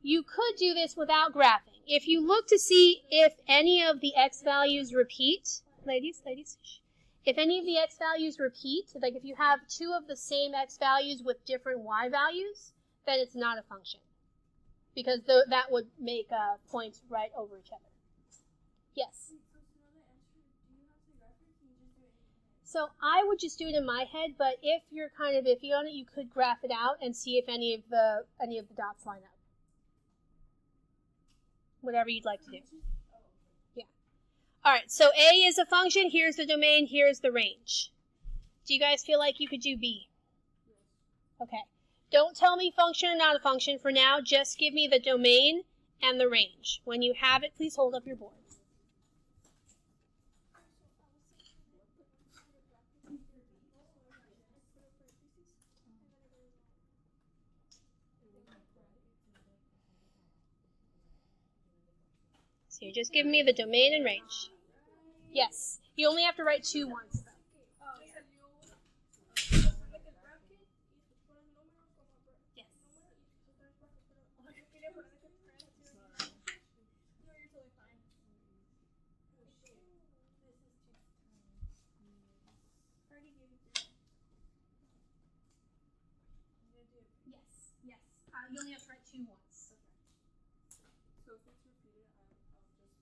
You could do this without graphing. If you look to see if any of the x values repeat, ladies, if any of the x values repeat, like if you have 2 of the same x values with different y values, then it's not a function. Because that would make points right over each other. Yes? So I would just do it in my head, but if you're kind of iffy on it, you could graph it out and see if any of the dots line up. Whatever you'd like to do. Yeah. All right, so A is a function. Here's the domain. Here's the range. Do you guys feel like you could do B? Okay. Don't tell me function or not a function for now. Just give me the domain and the range. When you have it, please hold up your board. So you're just giving me the domain and range. Yes. You only have to write 2 once, though. Yes. Yes. You only have to write 2 once.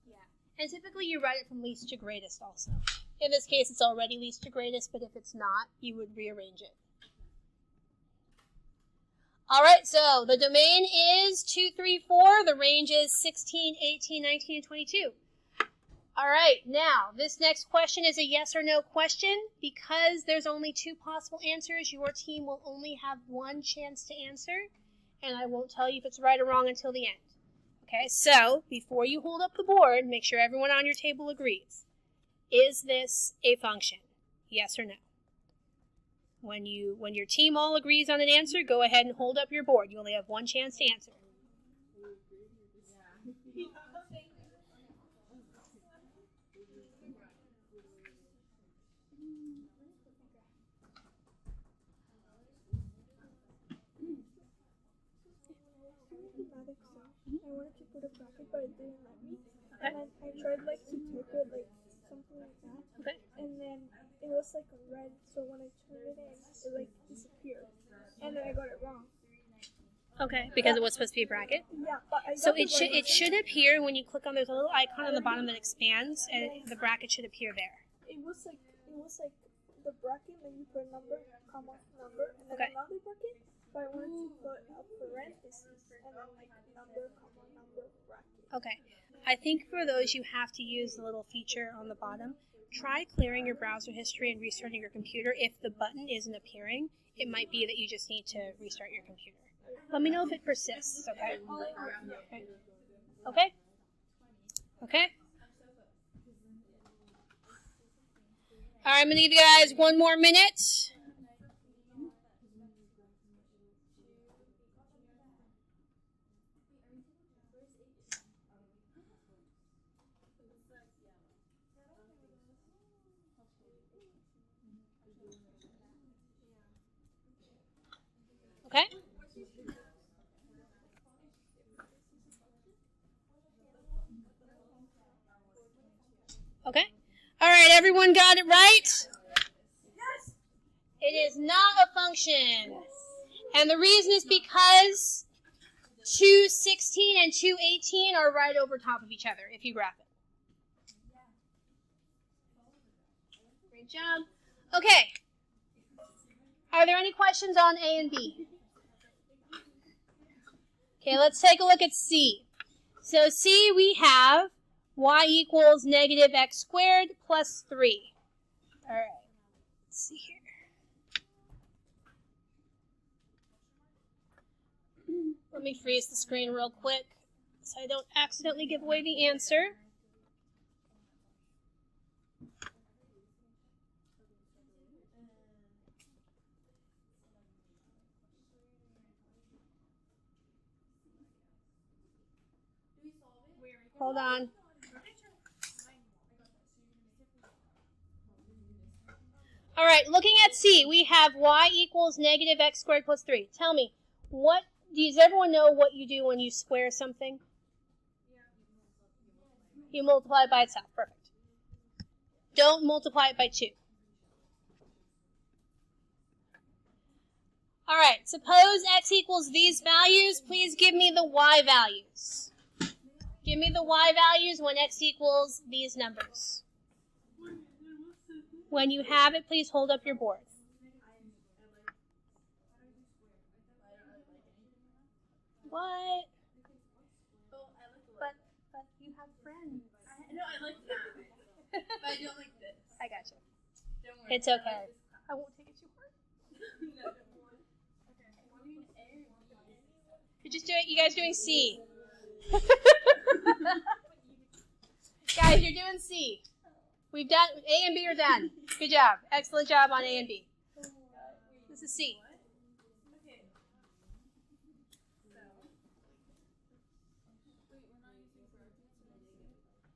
Yeah. And typically you write it from least to greatest also. In this case, it's already least to greatest, but if it's not, you would rearrange it. All right, so the domain is 2, 3, 4. The range is 16, 18, 19, and 22. All right, now, this next question is a yes or no question. Because there's only 2 possible answers, your team will only have 1 chance to answer, and I won't tell you if it's right or wrong until the end. Okay, so before you hold up the board, make sure everyone on your table agrees. Is this a function? Yes or no? When your team all agrees on an answer, go ahead and hold up your board. You only have 1 chance to answer. I wanted to put a bracket, but it didn't let me. Okay. And I tried to type it something like that. Okay. And then it was a red, so when I turned it in, it disappeared. And then I got it wrong. Okay, because it was supposed to be a bracket. Yeah, but I got so it should appear when you click on. There's a little icon on the bottom that expands, and the bracket should appear there. It was like the bracket, then you put number, comma, number, and then another bracket. But I wanted to put a parenthesis and then number, comma, number, bracket. Okay. I think for those you have to use the little feature on the bottom. Try clearing your browser history and restarting your computer. If the button isn't appearing, it might be that you just need to restart your computer. Let me know if it persists, okay? Okay? Okay? All right, I'm going to give you guys 1 more minute. Okay? Okay? All right, everyone got it right? Yes. It is not a function. And the reason is because 216 and 218 are right over top of each other if you graph it. Great job. Okay, Are there any questions on A and B? Okay, let's take a look at C. So C, we have y equals negative x squared plus 3. All right, let's see here. Let me freeze the screen real quick so I don't accidentally give away the answer. Hold on. All right, looking at C, we have y equals negative x squared plus 3. Tell me, does everyone know what you do when you square something? You multiply it by itself. Perfect. Don't multiply it by 2. All right, suppose x equals these values. Please give me the y values. Give me the y values when x equals these numbers. When you have it, please hold up your board. What? But you have friends. No, I like that. But I don't like this. I got you. Don't worry. It's okay. I won't take it too hard. No, don't worry. Okay. We're doing A or B. You guys doing C. Guys, you're doing C. We've done, A and B are done. Good job. Excellent job on A and B. This is C. Okay.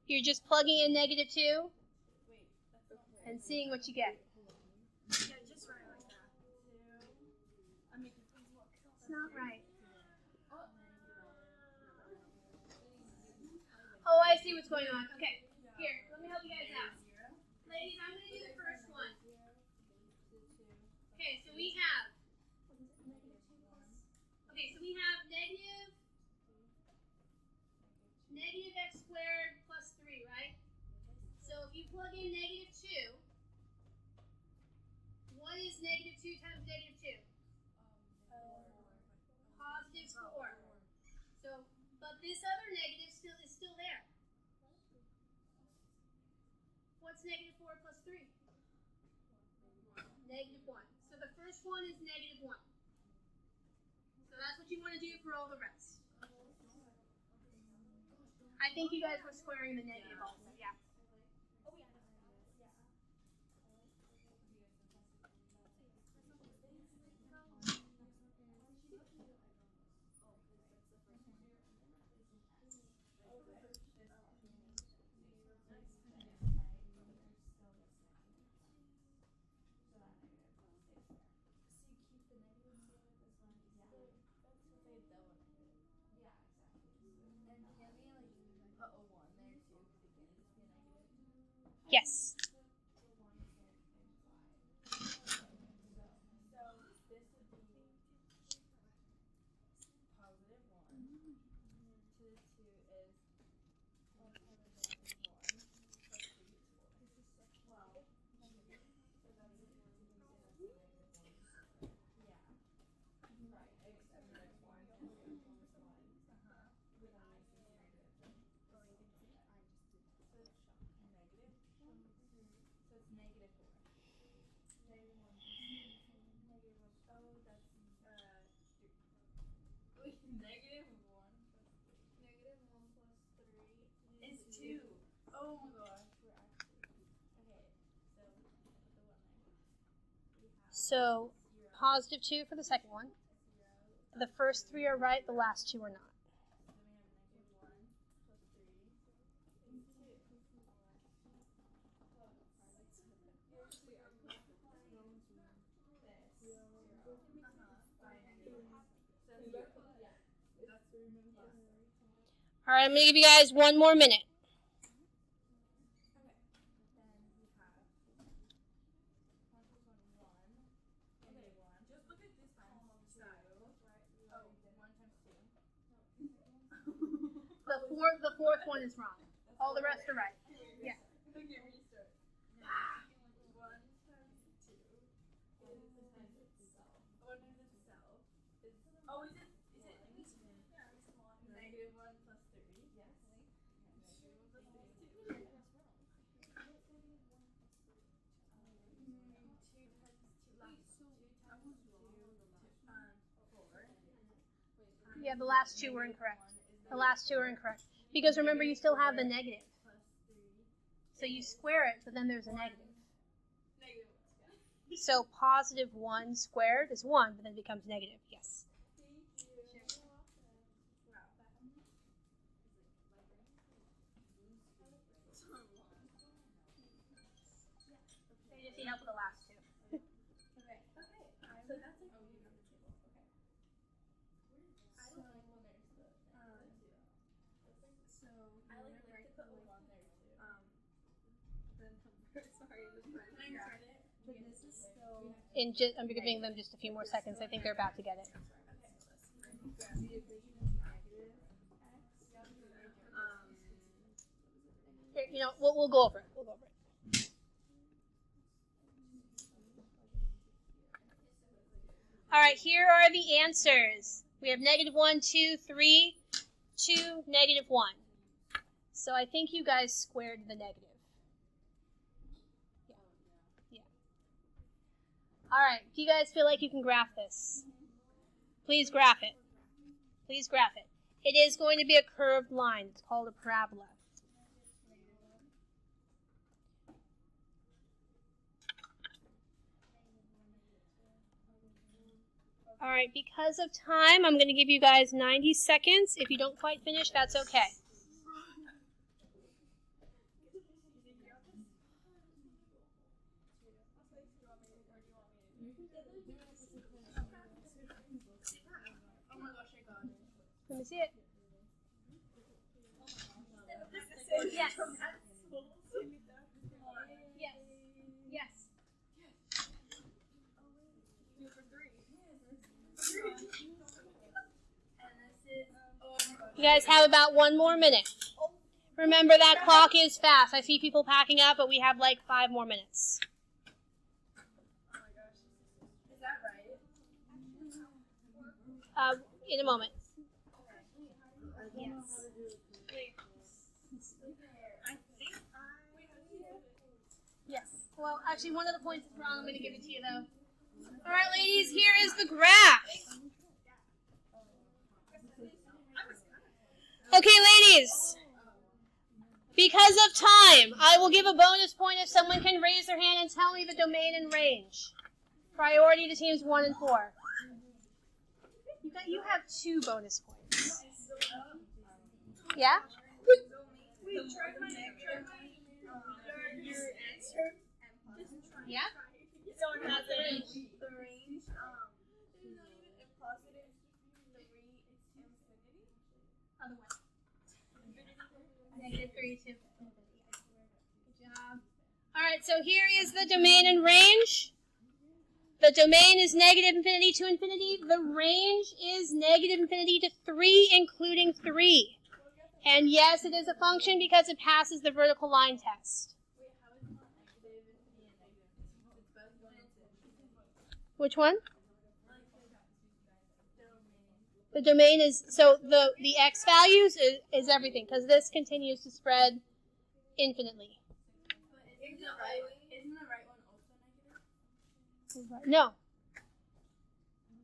You're just plugging in negative 2 and seeing what you get. Yeah, just right like that. It's not right. Oh, I see what's going on. Okay, here, let me help you guys out. Ladies, I'm going to do the first one. Okay, so we have negative x squared plus 3, right? So if you plug in negative 2, what is negative 2 times negative 2? Positive 4. So, but this other negative is still there. What's negative 4 plus 3? Negative 1. So the first one is negative 1. So that's what you want to do for all the rest. I think you guys were squaring the negative also, yeah. Yes. It's 2. Oh my gosh. So positive 2 for the second one. The first 3 are right, the last 2 are not. All right, I'm going to give you guys 1 more minute. The fourth one is wrong. All the rest are right. Yeah. Okay, restart. 1 times 2 is Oh, is it negative 1 plus 3? Yes. Yeah, the last two were incorrect. The last two are incorrect. Because remember, you still have the negative. So you square it, but then there's a negative. So positive 1 squared is 1, but then it becomes negative. Yes. So you just need help with the last two. Okay. So that's like on the table. Okay. I don't like when there's the so I like to put 1 there too. The number. Sorry, the friend. Can I grab it? But this is still. I'm giving them just a few more seconds. I think they're about to get it. Here, you know, we'll go over it. We'll go over it. All right, here are the answers. We have negative 1, 2, 3, 2, negative 1. So I think you guys squared the negative. Yeah. All right, do you guys feel like you can graph this? Please graph it. Please graph it. It is going to be a curved line. It's called a parabola. All right, because of time, I'm going to give you guys 90 seconds. If you don't quite finish, that's okay. Let me see it. Yes. Yes. Yes. You guys have about 1 more minute. Remember, that clock is fast. I see people packing up, but we have like 5 more minutes. Oh my gosh. Is that right? In a moment. Yes. Yes. Well, actually, one of the points is wrong. I'm going to give it to you, though. All right, ladies, here is the graph. Okay, ladies. Because of time, I will give a bonus point if someone can raise their hand and tell me the domain and range. Priority to teams 1 and 4. You have 2 bonus points. Yeah? Yeah? Someone has the range. The range, positive 3 is infinity. Other one. Negative 3 to infinity. Good job. All right, so here is the domain and range. The domain is negative infinity to infinity. The range is negative infinity to 3, including 3. And yes, it is a function because it passes the vertical line test. Which one? The domain is, so the x values is everything, because this continues to spread infinitely. Isn't the right one also negative? No.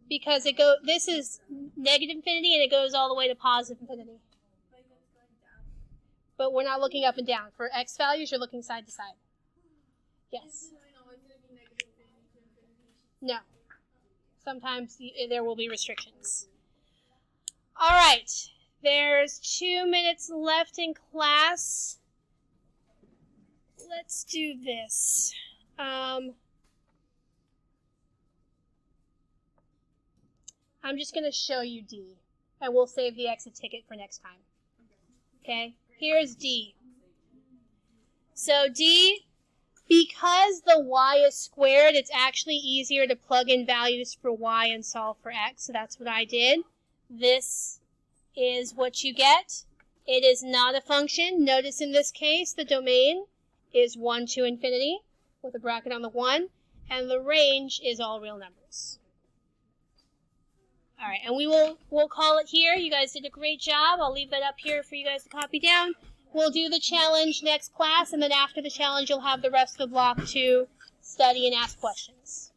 Because this is negative infinity and it goes all the way to positive infinity. But it's going down. But we're not looking up and down. For x values, you're looking side to side. Yes. No. Sometimes there will be restrictions. All right. There's 2 minutes left in class. Let's do this. I'm just going to show you D, and we'll save the exit ticket for next time. Okay? Here's D. So D, because the y is squared, it's actually easier to plug in values for y and solve for x, so that's what I did. This is what you get. It is not a function. Notice in this case, the domain is 1 to infinity, with a bracket on the 1, and the range is all real numbers. All right, and we'll call it here. You guys did a great job. I'll leave that up here for you guys to copy down. We'll do the challenge next class, and then after the challenge, you'll have the rest of the block to study and ask questions.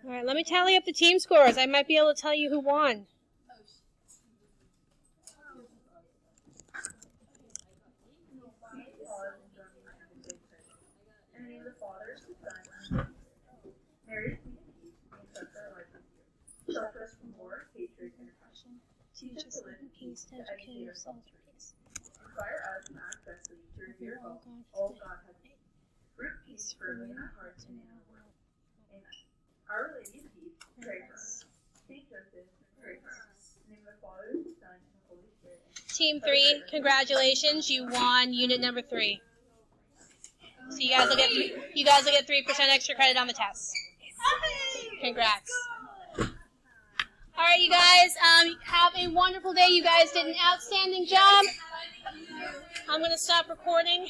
All right, let me tally up the team scores. I might be able to tell you who won. Teach us live in peace, to educate yourselves in peace. Inspire us and act bestly to revere all God has made. Root peace firmly in our hearts and in our world. Amen. Our Lady of Peace, pray for us. Saint Joseph, pray for us. In the name of the Father, the Son, and the Holy Spirit. Team 3, congratulations, you won unit number 3. So you guys will get 3% extra credit on the test. Congrats. All right, you guys, have a wonderful day. You guys did an outstanding job. I'm going to stop recording.